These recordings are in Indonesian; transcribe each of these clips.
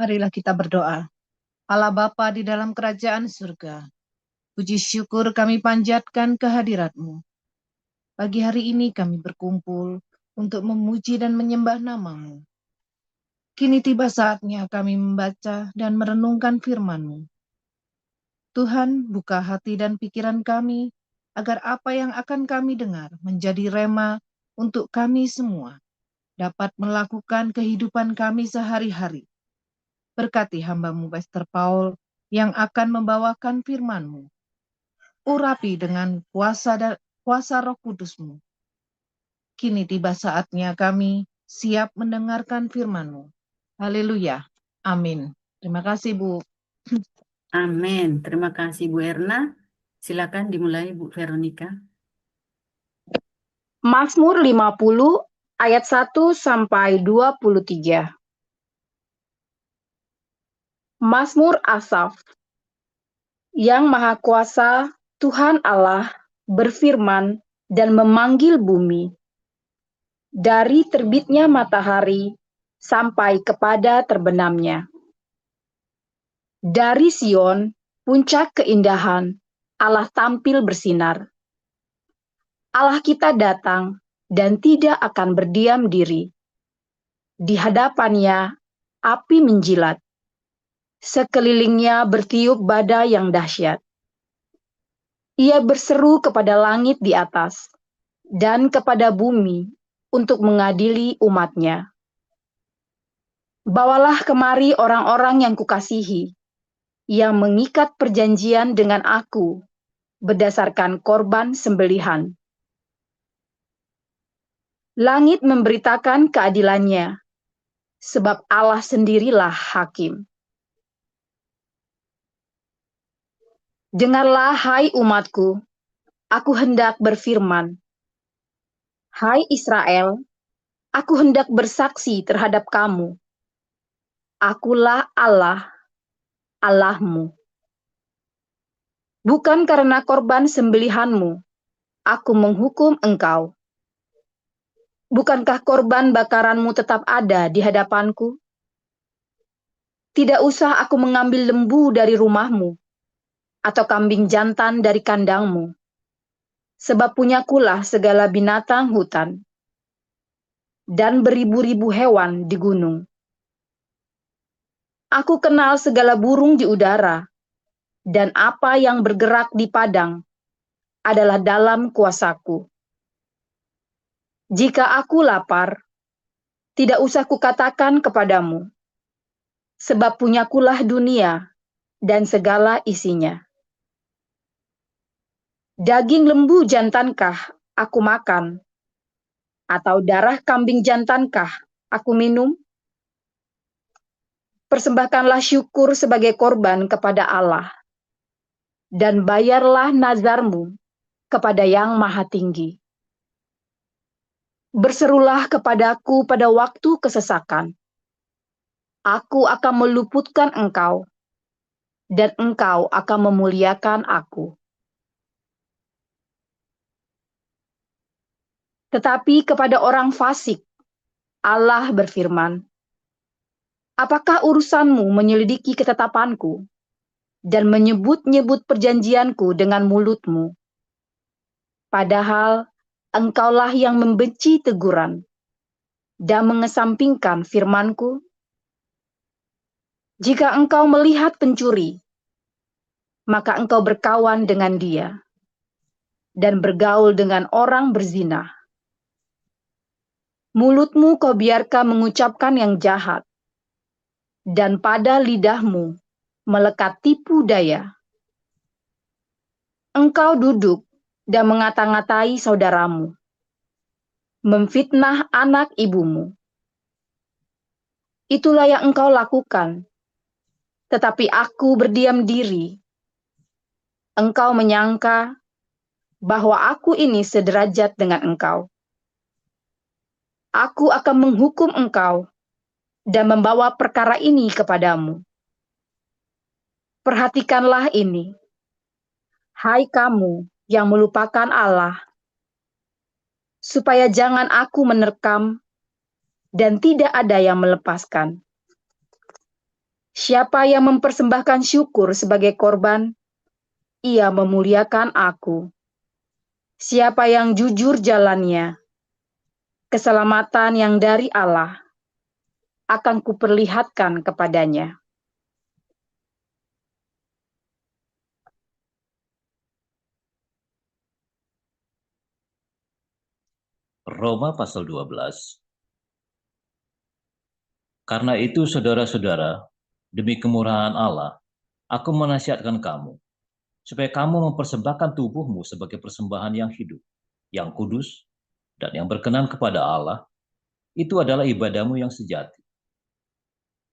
Marilah kita berdoa. Allah Bapa di dalam kerajaan surga, puji syukur kami panjatkan kehadirat-Mu. Pagi hari ini kami berkumpul untuk memuji dan menyembah nama-Mu. Kini tiba saatnya kami membaca dan merenungkan firman-Mu. Tuhan, buka hati dan pikiran kami, agar apa yang akan kami dengar menjadi rema untuk kami semua, dapat melakukan kehidupan kami sehari-hari. Berkati hamba-Mu Pastor Paul yang akan membawakan firman-Mu. Urapi dengan kuasa Roh Kudus-Mu. Kini tiba saatnya kami siap mendengarkan firman-Mu. Haleluya. Amin. Terima kasih, Bu. Amin. Terima kasih Bu Erna. Silakan dimulai Bu Veronica. Mazmur 50 ayat 1 sampai 23. Mazmur Asaf. Yang Maha Kuasa Tuhan Allah berfirman dan memanggil bumi. Dari terbitnya matahari sampai kepada terbenamnya. Dari Sion, puncak keindahan, Allah tampil bersinar. Allah kita datang dan tidak akan berdiam diri. Di hadapannya, api menjilat. Sekelilingnya bertiup badai yang dahsyat. Ia berseru kepada langit di atas dan kepada bumi untuk mengadili umatnya. Bawalah kemari orang-orang yang kukasihi, yang mengikat perjanjian dengan aku berdasarkan korban sembelihan. Langit memberitakan keadilannya, sebab Allah sendirilah hakim. Dengarlah, hai umatku, aku hendak berfirman. Hai Israel, aku hendak bersaksi terhadap kamu. Akulah Allah, Allahmu. Bukan karena korban sembelihanmu, aku menghukum engkau. Bukankah korban bakaranmu tetap ada di hadapanku? Tidak usah aku mengambil lembu dari rumahmu, atau kambing jantan dari kandangmu, sebab punyakulah segala binatang hutan, dan beribu-ribu hewan di gunung. Aku kenal segala burung di udara, dan apa yang bergerak di padang adalah dalam kuasaku. Jika aku lapar, tidak usah kukatakan kepadamu, sebab punyakulah dunia dan segala isinya. Daging lembu jantankah aku makan, atau darah kambing jantankah aku minum? Persembahkanlah syukur sebagai korban kepada Allah, dan bayarlah nazarmu kepada Yang Maha Tinggi. Berserulah kepadaku pada waktu kesesakan. Aku akan meluputkan engkau, dan engkau akan memuliakan aku. Tetapi kepada orang fasik, Allah berfirman, apakah urusanmu menyelidiki ketetapanku, dan menyebut-nyebut perjanjianku dengan mulutmu? Padahal engkaulah yang membenci teguran, dan mengesampingkan firmanku. Jika engkau melihat pencuri, maka engkau berkawan dengan dia, dan bergaul dengan orang berzina. Mulutmu kau biarkan mengucapkan yang jahat, dan pada lidahmu melekat tipu daya. Engkau duduk dan mengata-ngatai saudaramu, memfitnah anak ibumu. Itulah yang engkau lakukan, tetapi aku berdiam diri. Engkau menyangka bahwa aku ini sederajat dengan engkau. Aku akan menghukum engkau dan membawa perkara ini kepadamu. Perhatikanlah ini, hai kamu yang melupakan Allah, supaya jangan aku menerkam dan tidak ada yang melepaskan. Siapa yang mempersembahkan syukur sebagai korban, ia memuliakan aku. Siapa yang jujur jalannya, keselamatan yang dari Allah akan kuperlihatkan kepadanya. Roma pasal 12. Karena itu, saudara-saudara, demi kemurahan Allah, aku menasihatkan kamu, supaya kamu mempersembahkan tubuhmu sebagai persembahan yang hidup, yang kudus, dan yang berkenan kepada Allah. Itu adalah ibadahmu yang sejati.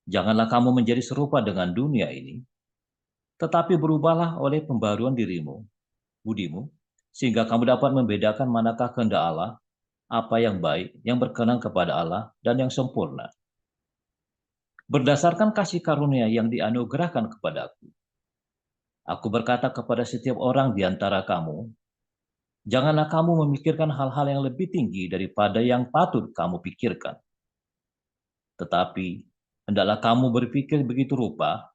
Janganlah kamu menjadi serupa dengan dunia ini, tetapi berubahlah oleh pembaruan dirimu, budimu, sehingga kamu dapat membedakan manakah kehendak Allah, apa yang baik, yang berkenan kepada Allah, dan yang sempurna. Berdasarkan kasih karunia yang dianugerahkan kepadaku, aku berkata kepada setiap orang di antara kamu, janganlah kamu memikirkan hal-hal yang lebih tinggi daripada yang patut kamu pikirkan. Tetapi, hendaklah kamu berpikir begitu rupa,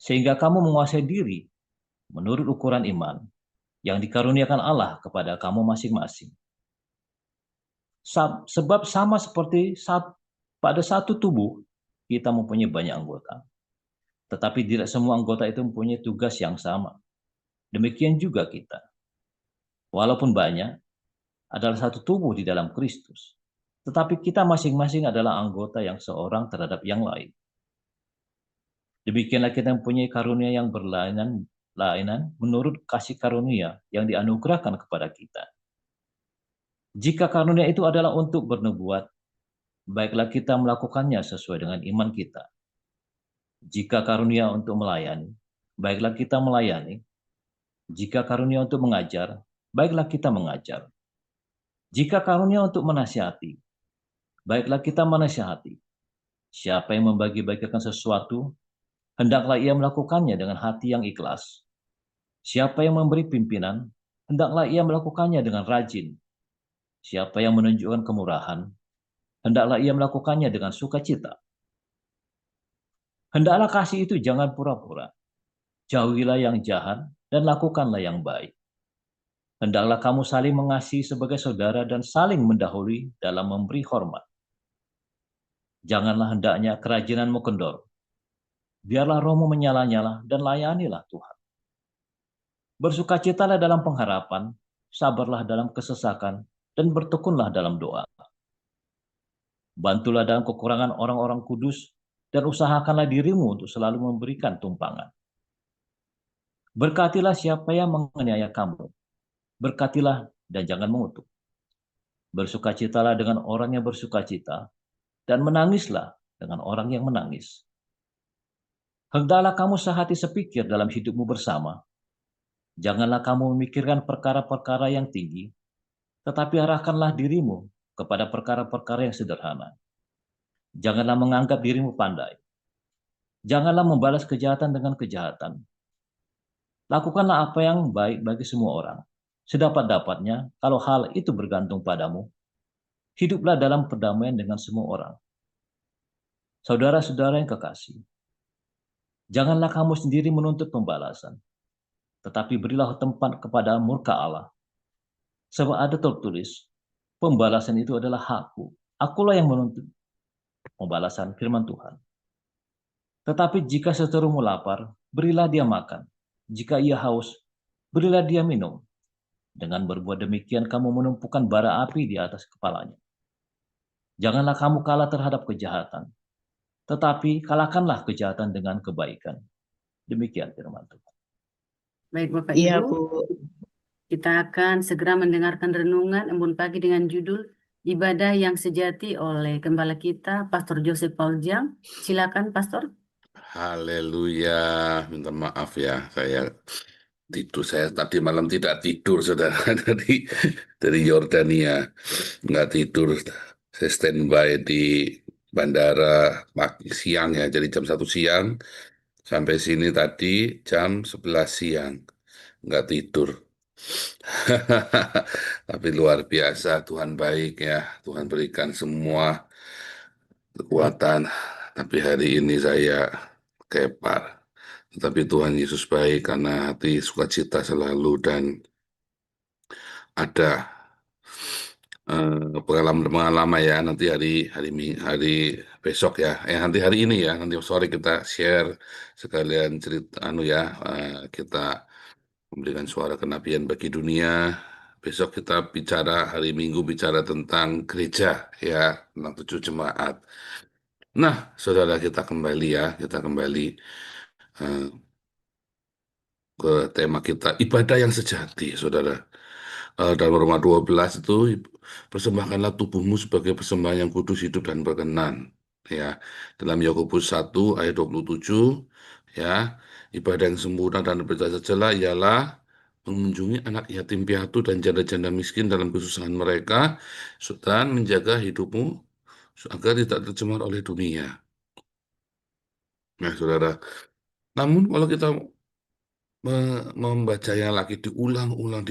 sehingga kamu menguasai diri menurut ukuran iman yang dikaruniakan Allah kepada kamu masing-masing. Sebab sama seperti pada satu tubuh, kita mempunyai banyak anggota. Tetapi tidak semua anggota itu mempunyai tugas yang sama. Demikian juga kita. Walaupun banyak, adalah satu tubuh di dalam Kristus. Tetapi kita masing-masing adalah anggota yang seorang terhadap yang lain. Demikianlah kita mempunyai karunia yang berlainan menurut kasih karunia yang dianugerahkan kepada kita. Jika karunia itu adalah untuk bernubuat, baiklah kita melakukannya sesuai dengan iman kita. Jika karunia untuk melayani, baiklah kita melayani. Jika karunia untuk mengajar, baiklah kita mengajar. Jika karunia untuk menasihati, baiklah kita menasihati. Siapa yang membagi-bagikan sesuatu, hendaklah ia melakukannya dengan hati yang ikhlas. Siapa yang memberi pimpinan, hendaklah ia melakukannya dengan rajin. Siapa yang menunjukkan kemurahan, hendaklah ia melakukannya dengan sukacita. Hendaklah kasih itu jangan pura-pura. Jauhilah yang jahat dan lakukanlah yang baik. Hendaklah kamu saling mengasihi sebagai saudara dan saling mendahului dalam memberi hormat. Janganlah hendaknya kerajinanmu kendor. Biarlah rohmu menyala-nyala dan layanilah Tuhan. Bersukacitalah dalam pengharapan, sabarlah dalam kesesakan, dan bertekunlah dalam doa. Bantulah dalam kekurangan orang-orang kudus, dan usahakanlah dirimu untuk selalu memberikan tumpangan. Berkatilah siapa yang menganiaya kamu. Berkatilah dan jangan mengutuk. Bersukacitalah dengan orang yang bersukacita, dan menangislah dengan orang yang menangis. Hendaklah kamu sehati sepikir dalam hidupmu bersama. Janganlah kamu memikirkan perkara-perkara yang tinggi, tetapi arahkanlah dirimu kepada perkara-perkara yang sederhana. Janganlah menganggap dirimu pandai. Janganlah membalas kejahatan dengan kejahatan. Lakukanlah apa yang baik bagi semua orang. Sedapat-dapatnya, kalau hal itu bergantung padamu, hiduplah dalam perdamaian dengan semua orang. Saudara-saudara yang kekasih, janganlah kamu sendiri menuntut pembalasan, tetapi berilah tempat kepada murka Allah. Sebab ada tertulis, pembalasan itu adalah hakku. Akulah yang menuntut pembalasan, firman Tuhan. Tetapi jika seterumu lapar, berilah dia makan. Jika ia haus, berilah dia minum. Dengan berbuat demikian, kamu menumpukan bara api di atas kepalanya. Janganlah kamu kalah terhadap kejahatan, tetapi kalahkanlah kejahatan dengan kebaikan. Demikian firman Tuhan. Baik Bapak Iya, Ibu, Bu. kita akan segera mendengarkan renungan Embun Pagi dengan judul Ibadah yang Sejati oleh Gembala kita, Pastor Joseph Pauljang. Silakan, Pastor. Haleluya, minta maaf ya, saya tadi malam tidak tidur, saudara, dari Yordania, nggak tidur, saya standby di bandara siang ya, jadi jam 1 siang, sampai sini tadi jam 11 siang, nggak tidur. Tapi luar biasa, Tuhan baik ya, Tuhan berikan semua kekuatan, tapi hari ini saya kepar. Tetapi Tuhan Yesus baik karena hati sukacita selalu dan ada pengalaman-pengalaman ya nanti hari besok ya, nanti hari ini ya, nanti sore kita share sekalian cerita kita memberikan suara kenabian bagi dunia. Besok kita bicara hari Minggu bicara tentang gereja ya, tentang 7 jemaat. Nah, saudara kita kembali eh, ke tema kita ibadah yang sejati, saudara. Dalam Roma 12 itu persembahkanlah tubuhmu sebagai persembahan yang kudus, hidup dan berkenan. Ya, dalam Yakobus 1 ayat 27 ya, ibadah yang sempurna dan berjasa-jela ialah mengunjungi anak yatim piatu dan janda-janda miskin dalam kesusahan mereka dan menjaga hidupmu agar tidak tercemar oleh dunia. Nah, saudara, namun kalau kita membacanya lagi diulang-ulang,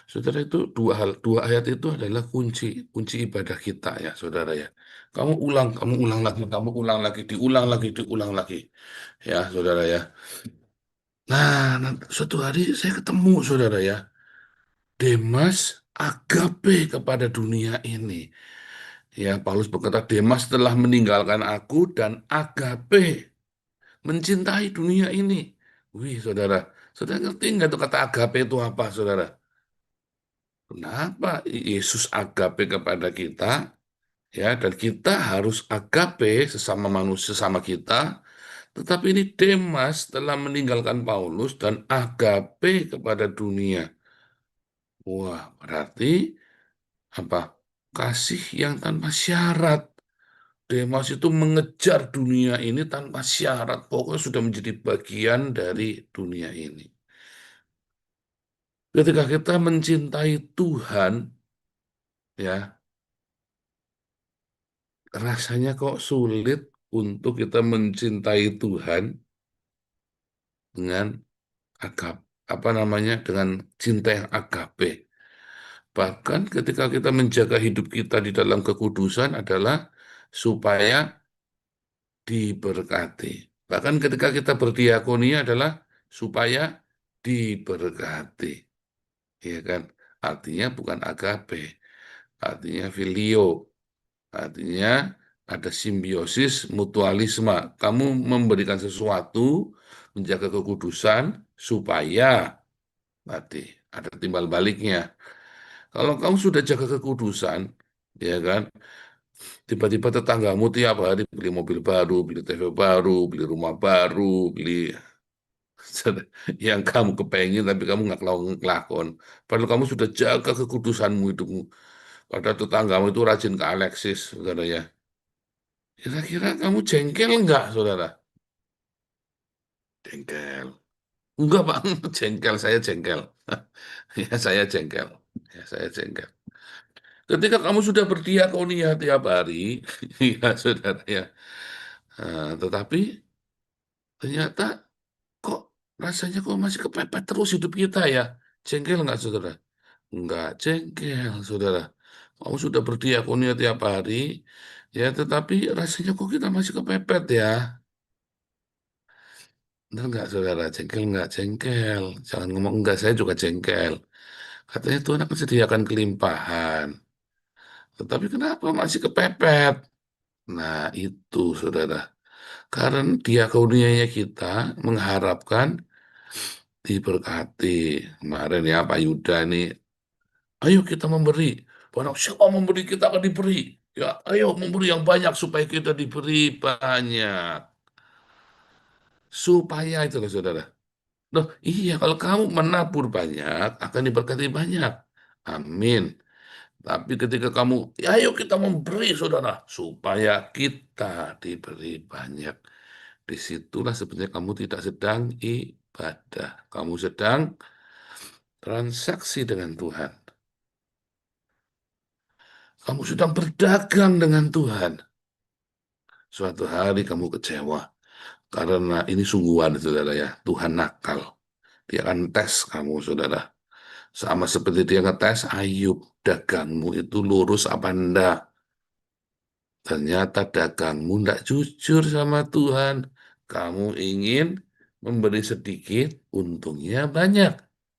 saudara, itu dua ayat itu adalah kunci ibadah kita ya, saudara ya. Kamu ulang lagi, diulang lagi, ya, saudara ya. Nah, suatu hari saya ketemu, saudara ya, Demas agape kepada dunia ini. Ya, Paulus berkata, Demas telah meninggalkan aku dan agape mencintai dunia ini. Wih, saudara, saudara ngerti nggak tuh kata agape itu apa, saudara? Kenapa Yesus agape kepada kita, ya, dan kita harus agape sesama manusia, sesama kita, tetapi ini Demas telah meninggalkan Paulus dan agape kepada dunia. Wah, berarti apa? Kasih yang tanpa syarat. Demas itu mengejar dunia ini tanpa syarat, pokoknya sudah menjadi bagian dari dunia ini. Ketika kita mencintai Tuhan, ya, rasanya kok sulit untuk kita mencintai Tuhan dengan dengan cinta yang agape. Bahkan ketika kita menjaga hidup kita di dalam kekudusan adalah supaya diberkati. Bahkan ketika kita berdiakonia adalah supaya diberkati. Ya kan? Artinya bukan agape, artinya filio, artinya ada simbiosis mutualisme. Kamu memberikan sesuatu, menjaga kekudusan, supaya tadi ada timbal baliknya. Kalau kamu sudah jaga kekudusan, ya kan, tiba-tiba tetanggamu tiap hari beli mobil baru, beli TV baru, beli rumah baru, beli yang kamu kepengen tapi kamu nggak ngelakon. Padahal kamu sudah jaga kekudusanmu hidupmu. Padahal tetanggamu itu rajin ke Alexis, saudara ya. Kira-kira kamu jengkel nggak, saudara? Jengkel. Enggak, Pak. Jengkel, saya jengkel. Ya, saya jengkel. Ya, saya jengkel. Ketika kamu sudah berdiakonia tiap hari, ya, saudara ya. Tetapi ternyata kok rasanya kok masih kepepet terus hidup kita ya. Jengkel nggak, saudara? Enggak jengkel, saudara. Kamu sudah berdiakonia tiap hari, ya, tetapi rasanya kok kita masih kepepet ya. Benar nggak, saudara? Jengkel nggak? Jengkel. Jangan ngomong enggak, saya juga jengkel. Katanya Tuhan akan sediakan kelimpahan. Tetapi kenapa masih kepepet? Nah, itu, saudara. Karena diakonianya kita mengharapkan diberkati. Kemarin ya Pak Yuda nih, ayo kita memberi. Barang siapa memberi kita akan diberi. Ya, ayo memberi yang banyak supaya kita diberi banyak. Supaya itu loh, saudara. Loh, iya, kalau kamu menabur banyak, akan diberkati banyak. Amin. Tapi ketika kamu, ya ayo kita memberi, saudara, supaya kita diberi banyak. Disitulah sebenarnya kamu tidak sedang ibadah. Kamu sedang transaksi dengan Tuhan. Kamu sedang berdagang dengan Tuhan. Suatu hari kamu kecewa. Karena ini sungguhan, saudara ya. Tuhan nakal. Dia akan tes kamu, saudara. Sama seperti dia ngetes Ayub. Dagangmu itu lurus apa enggak? Ternyata dagangmu enggak jujur sama Tuhan. Kamu ingin memberi sedikit, untungnya banyak.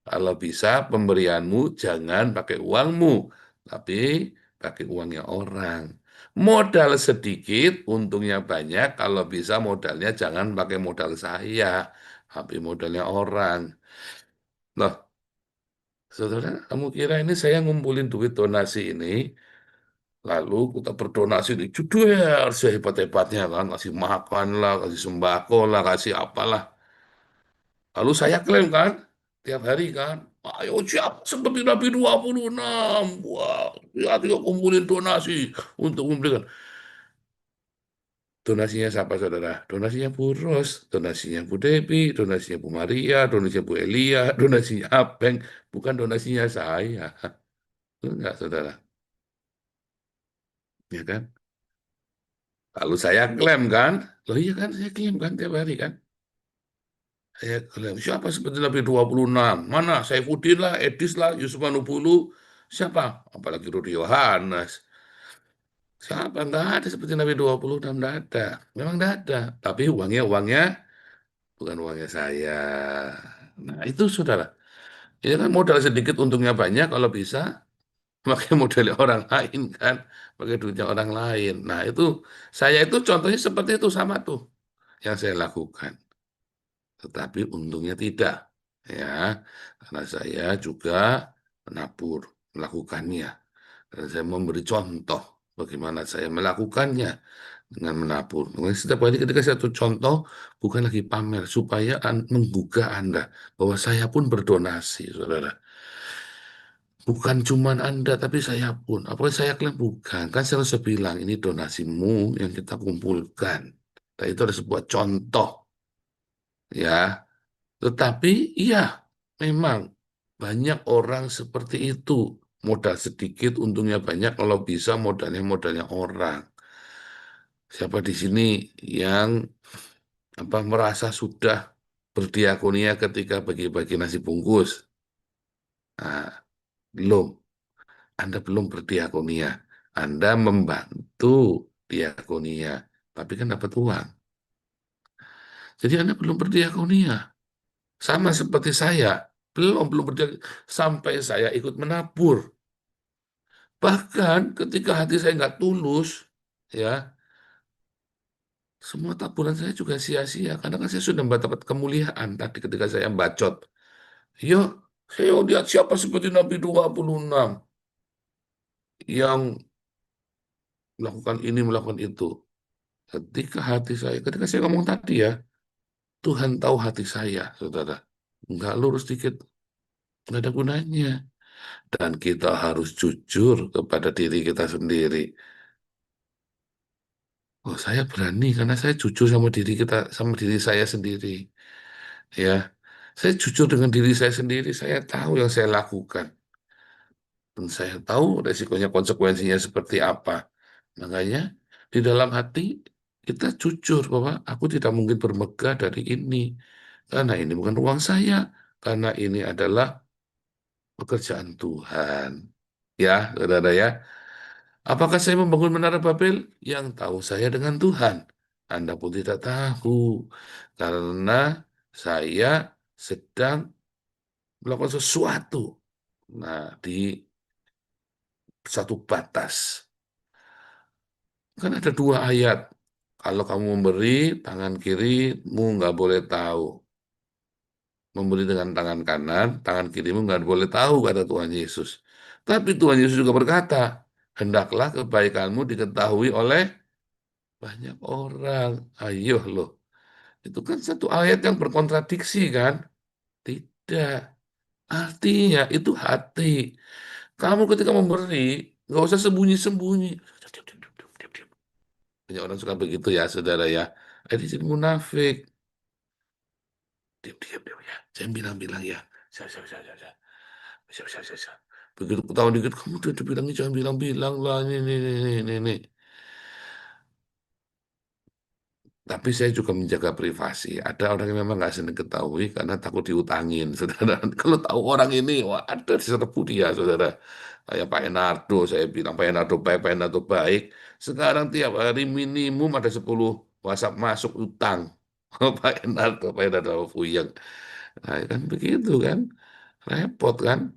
Kalau bisa pemberianmu jangan pakai uangmu, tapi pakai uangnya orang. Modal sedikit, untungnya banyak. Kalau bisa modalnya jangan pakai modal saya, tapi modalnya orang. Loh, saudara, kamu kira ini saya ngumpulin duit donasi ini, lalu kita berdonasi di judul sehebat-hebatnya kan, kasih makan lah, kasih sembako lah, kasih apalah. Lalu saya klaim kan, tiap hari kan, ayo siap seperti Nabi 26. Wah, lihat yuk kumpulin donasi untuk memberikan. Donasinya siapa saudara? Donasinya Bu Ros, donasinya Bu Devi, donasinya Bu Maria, donasinya Bu Elia, donasinya Abeng, bukan donasinya saya. Enggak saudara, ya kan? Lalu saya klaim kan, loh iya kan saya klaim kan tiap hari kan. Saya klaim, siapa seperti Nabi 26? Mana? Saifuddin lah, Edis lah, Yusuf Manubulu. Siapa? Apalagi Rudi Yohanes. Siapa? Enggak ada seperti Nabi 26, enggak ada. Memang enggak ada. Tapi uangnya bukan uangnya saya. Nah itu saudara. Ini kan modal sedikit untungnya banyak kalau bisa pakai modalnya orang lain kan. Pakai duitnya orang lain. Nah itu saya itu contohnya seperti itu sama tuh yang saya lakukan. Tetapi untungnya tidak, ya, karena saya juga menabur, melakukannya. Dan saya memberi contoh bagaimana saya melakukannya dengan menabur. Makanya setiap kali ketika satu contoh, bukan lagi pamer, supaya menggugah Anda bahwa saya pun berdonasi, saudara. Bukan cuma Anda, tapi saya pun. Apalagi saya klaim bukan. Kan saya harus bilang, ini donasimu yang kita kumpulkan. Dan itu ada sebuah contoh, ya. Tetapi iya, memang banyak orang seperti itu. Modal sedikit, untungnya banyak. Kalau bisa modalnya orang. Siapa di sini yang merasa sudah berdiakonia ketika bagi-bagi nasi bungkus? Nah, belum. Anda belum berdiakonia. Anda membantu diakonia, tapi kan dapat uang. Jadi Anda belum berdiakonia. Sama seperti saya, belum berdiakonia. Sampai saya ikut menabur. Bahkan ketika hati saya nggak tulus, ya, semua taburan saya juga sia-sia. Karena kan saya sudah mendapat kemuliaan tadi ketika saya bacot. Ya, saya lihat siapa seperti Nabi 26 yang melakukan ini, melakukan itu. Ketika saya ngomong tadi ya, Tuhan tahu hati saya, saudara. Nggak lurus dikit, nggak ada gunanya. Dan kita harus jujur kepada diri kita sendiri. Oh, saya berani karena saya jujur sama diri saya sendiri. Ya, saya jujur dengan diri saya sendiri. Saya tahu yang saya lakukan. Dan saya tahu resikonya, konsekuensinya seperti apa. Makanya di dalam hati kita jujur bahwa aku tidak mungkin bermegah dari ini. Karena ini bukan uang saya. Karena ini adalah pekerjaan Tuhan. Ya, saudara ya. Apakah saya membangun Menara Babel? Yang tahu saya dengan Tuhan. Anda pun tidak tahu. Karena saya sedang melakukan sesuatu. Nah, di satu batas. Kan ada dua ayat. Kalau kamu memberi, tangan kirimu nggak boleh tahu. Memberi dengan tangan kanan, tangan kirimu nggak boleh tahu, kata Tuhan Yesus. Tapi Tuhan Yesus juga berkata, hendaklah kebaikanmu diketahui oleh banyak orang. Ayo loh. Itu kan satu ayat yang berkontradiksi kan? Tidak. Artinya itu hati. Kamu ketika memberi, nggak usah sembunyi-sembunyi. Banyak orang suka begitu ya, saudara ya. Ini jadi munafik. Diam, ya. Saya bilang-bilang ya. Saya. Begitu ketahuan dikit, kamu tuh bilangnya jangan bilang-bilang lah. Ini. Tapi saya juga menjaga privasi. Ada orang yang memang nggak senang ketahui karena takut diutangin, saudara. Kalau tahu orang ini, wah ada diserbu dia, saudara. Kayak Pak Enardo, saya bilang Pak Enardo baik, Pak Enardo baik. Sekarang tiap hari minimum ada 10 WhatsApp masuk utang. Pak Enarto sama Puyeng. Nah, kan begitu kan, repot kan.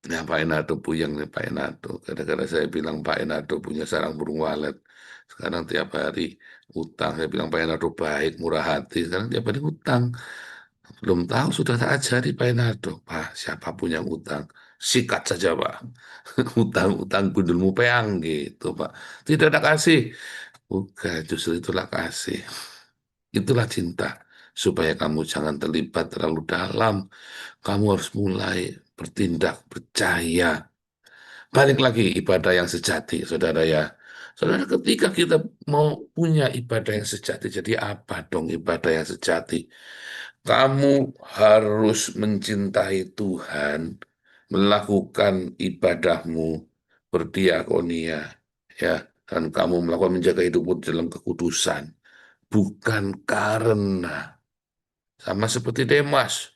Nah, Pak Enarto Puyeng nih, Pak Enarto. Kadang-kadang saya bilang Pak Enarto punya sarang burung walet. Sekarang tiap hari utang. Saya bilang Pak Enarto baik, murah hati. Sekarang tiap hari utang. Belum tahu sudah tak ajari Pak Enarto. Pak, siapapun yang utang, sikat saja Pak. Utang-utang gundulmu peang gitu Pak. Tidak ada kasih. Bukan, justru itulah kasih. Itulah cinta. Supaya kamu jangan terlibat terlalu dalam. Kamu harus mulai bertindak, percaya. Balik lagi ibadah yang sejati, saudara ya. Saudara, ketika kita mau punya ibadah yang sejati, jadi apa dong ibadah yang sejati? Kamu harus mencintai Tuhan, melakukan ibadahmu, berdiakonia, ya, dan kamu melakukan menjaga hidupmu dalam kekudusan. Bukan karena sama seperti Demas.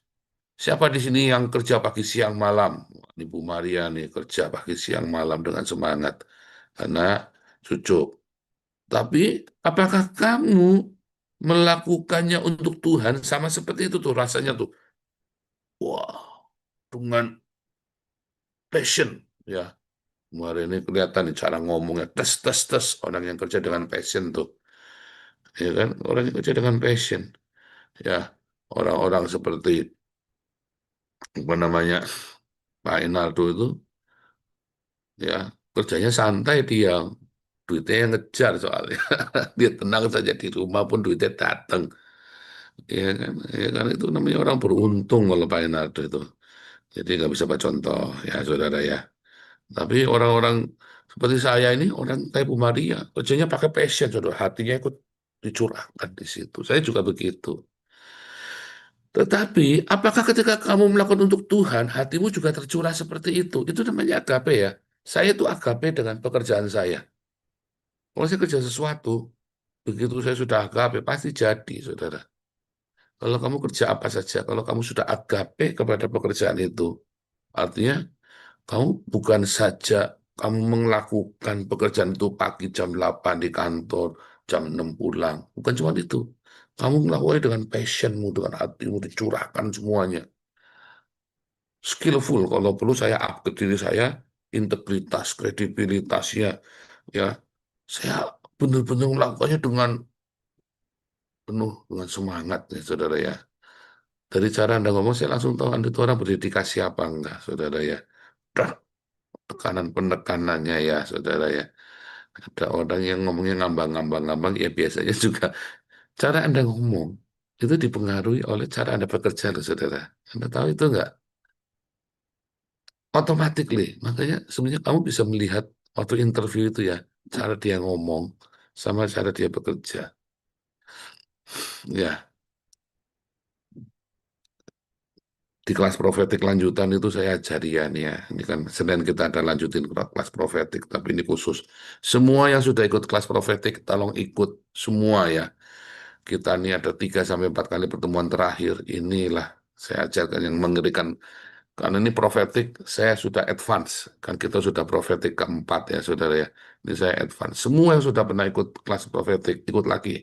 Siapa di sini yang kerja pagi siang malam? Ibu Maria nih kerja pagi siang malam dengan semangat karena cucu. Tapi apakah kamu melakukannya untuk Tuhan sama seperti itu tuh rasanya tuh? Wah, dengan passion ya. Kemarin ini kelihatan nih cara ngomongnya tes tes tes orang yang kerja dengan passion tuh. Ya kan? Orang yang kerja dengan passion. Ya, orang-orang seperti apa namanya Pak Inaldo itu ya kerjanya santai dia, duitnya yang ngejar soalnya. Dia tenang saja di rumah pun duitnya datang. Ya kan? Ya kan itu namanya orang beruntung kalau Pak Inaldo itu. Jadi nggak bisa pak contoh ya saudara ya. Tapi orang-orang seperti saya ini orang kayak Bu Maria kerjanya pakai passion, saudara. Hatinya ikut dicurahkan di situ. Saya juga begitu. Tetapi, apakah ketika kamu melakukan untuk Tuhan, hatimu juga tercurah seperti itu? Itu namanya agape ya. Saya itu agape dengan pekerjaan saya. Kalau saya kerja sesuatu, begitu saya sudah agape, pasti jadi, saudara. Kalau kamu kerja apa saja, kalau kamu sudah agape kepada pekerjaan itu, artinya kamu bukan saja kamu melakukan pekerjaan itu pagi jam 8 di kantor, jam 6 pulang. Bukan cuma itu. Kamu melakukannya dengan passionmu, dengan hatimu, dicurahkan semuanya. Skillful, kalau perlu saya upgrade diri saya, integritas, kredibilitasnya, ya. Saya benar-benar melakukannya dengan penuh dengan semangat, ya, saudara ya. Dari cara Anda ngomong, saya langsung tahu Anda itu orang berdedikasi apa enggak, saudara ya. Dan tekanan penekanannya ya, saudara ya. Ada orang yang ngomongnya ngambang-ngambang-ngambang, ya biasanya juga cara Anda ngomong itu dipengaruhi oleh cara Anda bekerja, loh, saudara. Anda tahu itu enggak? Automatically. Makanya sebenarnya kamu bisa melihat waktu interview itu ya, cara dia ngomong sama cara dia bekerja. Ya, di kelas profetik lanjutan itu saya ajarian ya. Ini kan Senin kita ada lanjutin kelas profetik, tapi ini khusus. Semua yang sudah ikut kelas profetik, tolong ikut semua ya. Kita ini ada 3 sampai 4 kali pertemuan terakhir. Inilah saya ajarkan yang mengerikan. Karena ini profetik, saya sudah advance. Kan kita sudah profetik keempat ya, saudara ya. Ini saya advance. Semua yang sudah pernah ikut kelas profetik, ikut lagi.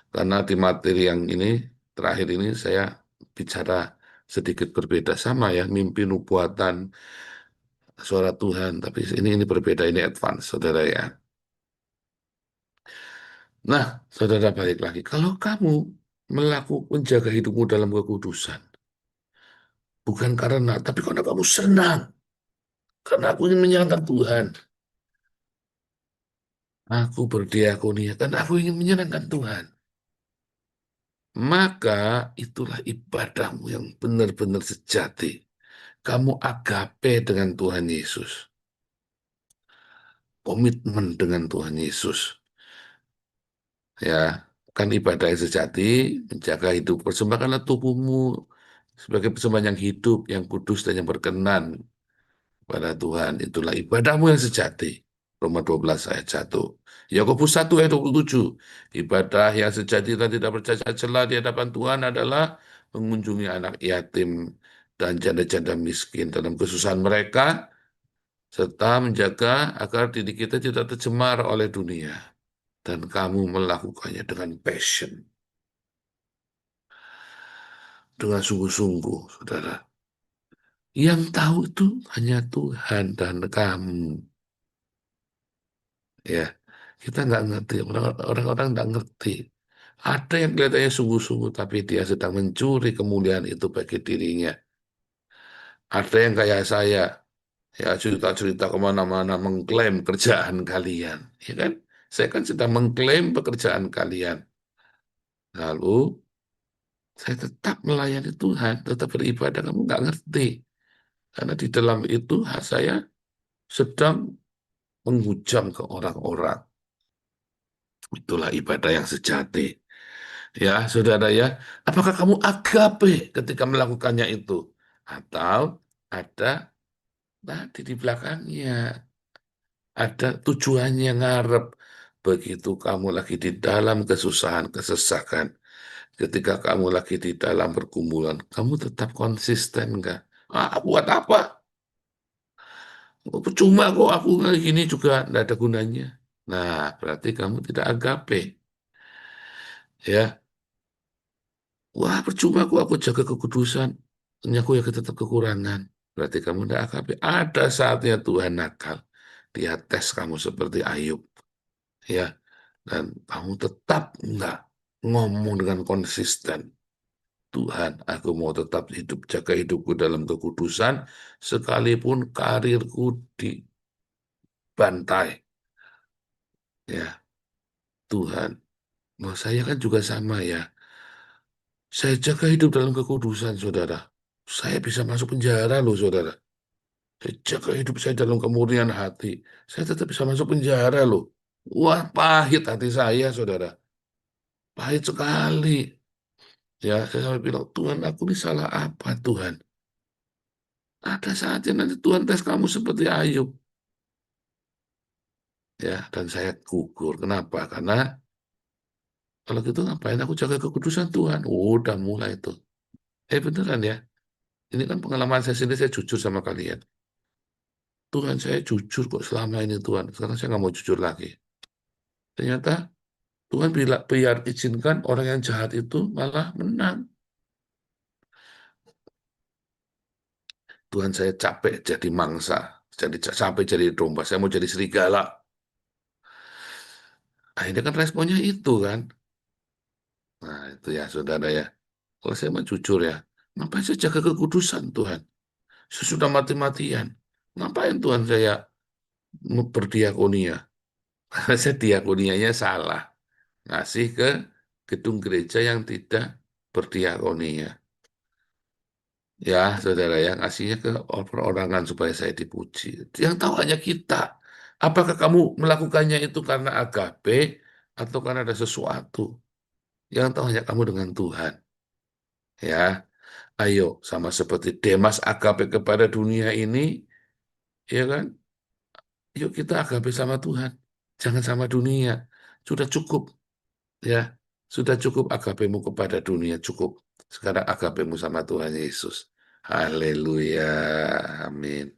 Karena di materi yang ini, terakhir ini saya bicara sedikit berbeda. Sama ya, mimpi nubuatan, suara Tuhan. Tapi ini berbeda, ini advance, saudara ya. Nah, saudara balik lagi. Kalau kamu melakukan menjaga hidupmu dalam kekudusan, bukan karena, tapi karena kamu senang. Karena aku ingin menyenangkan Tuhan. Aku berdiakonia karena aku ingin menyenangkan Tuhan. Maka itulah ibadahmu yang benar-benar sejati. Kamu agape dengan Tuhan Yesus. Komitmen dengan Tuhan Yesus. Ya, kan ibadah yang sejati, menjaga hidup. Persembahkanlah tubuhmu sebagai persembahan yang hidup, yang kudus dan yang berkenan pada Tuhan. Itulah ibadahmu yang sejati. Roma 12 ayat 1. Yakobus 1 ayat 27. Ibadah yang sejati dan tidak bercacat celah di hadapan Tuhan adalah mengunjungi anak yatim dan janda-janda miskin dalam kesusahan mereka, serta menjaga agar diri kita tidak tercemar oleh dunia. dan kamu melakukannya dengan passion, dengan sungguh-sungguh, saudara. Yang tahu itu hanya Tuhan dan kamu. Ya, kita nggak ngerti, orang-orang nggak ngerti. Ada yang kelihatannya sungguh-sungguh, tapi dia sedang mencuri kemuliaan itu bagi dirinya. Ada yang kayak saya, ya cerita-cerita kemana-mana mengklaim kerjaan kalian, ya kan? Saya kan sedang mengklaim pekerjaan kalian. Lalu saya tetap melayani Tuhan, tetap beribadah. Kamu nggak ngerti, karena di dalam itu saya sedang menghujam ke orang-orang. Itulah ibadah yang sejati. Ya, saudara ya, apakah kamu agape ketika melakukannya itu? Atau ada tadi di belakangnya, ada tujuannya ngarep. Begitu kamu lagi di dalam kesusahan, kesesakan, ketika kamu lagi di dalam pergumulan, kamu tetap konsisten nggak? Buat apa? Percuma kok aku kayak gini juga nggak ada gunanya. Nah, berarti kamu tidak agape. Ya, wah percuma aku jaga kekudusan, aku ya tetap kekurangan. Berarti kamu tidak AKP. Ada saatnya Tuhan nakal. Dia tes kamu seperti Ayub. Ya, dan kamu tetap enggak ngomong dengan konsisten. Tuhan, aku mau tetap hidup, jaga hidupku dalam kekudusan, sekalipun karirku dibantai. Ya, Tuhan, mau saya kan juga sama ya. Saya jaga hidup dalam kekudusan, saudara. Saya bisa masuk penjara loh, saudara. Saya jaga hidup saya dalam kemurnian hati. Saya tetap bisa masuk penjara loh. Wah, pahit hati saya, saudara. Pahit sekali. Ya, saya sampai bilang, Tuhan, aku ini salah apa, Tuhan? Ada saatnya nanti Tuhan tes kamu seperti Ayub. Ya, dan saya gugur. Kenapa? Karena kalau gitu ngapain aku jaga kekudusan Tuhan? Udah mulai tuh. Beneran ya. Ini kan pengalaman saya sendiri, saya jujur sama kalian. Tuhan, saya jujur kok selama ini Tuhan. Sekarang saya nggak mau jujur lagi. Ternyata Tuhan biar izinkan orang yang jahat itu malah menang. Tuhan, saya capek jadi mangsa, jadi sampai jadi domba, saya mau jadi serigala. Akhirnya kan responnya itu kan. Nah itu ya saudara ya. Kalau saya mau jujur ya, ngapain saya jaga kekudusan Tuhan? Sesudah mati-matian. Ngapain Tuhan saya berdiakonia? Karena saya diakonianya salah. Ngasih ke gedung gereja yang tidak berdiakonia. Ya, saudara ya, ngasihnya ke perorangan supaya saya dipuji. Yang tahu hanya kita. Apakah kamu melakukannya itu karena agape atau karena ada sesuatu? Yang tahu hanya kamu dengan Tuhan. Ya, ayo sama seperti Demas agape kepada dunia ini, ya kan? Yuk kita agape sama Tuhan. Jangan sama dunia. Sudah cukup, ya. Sudah cukup agapemu kepada dunia, cukup. Sekarang agapemu sama Tuhan Yesus. Haleluya. Amin.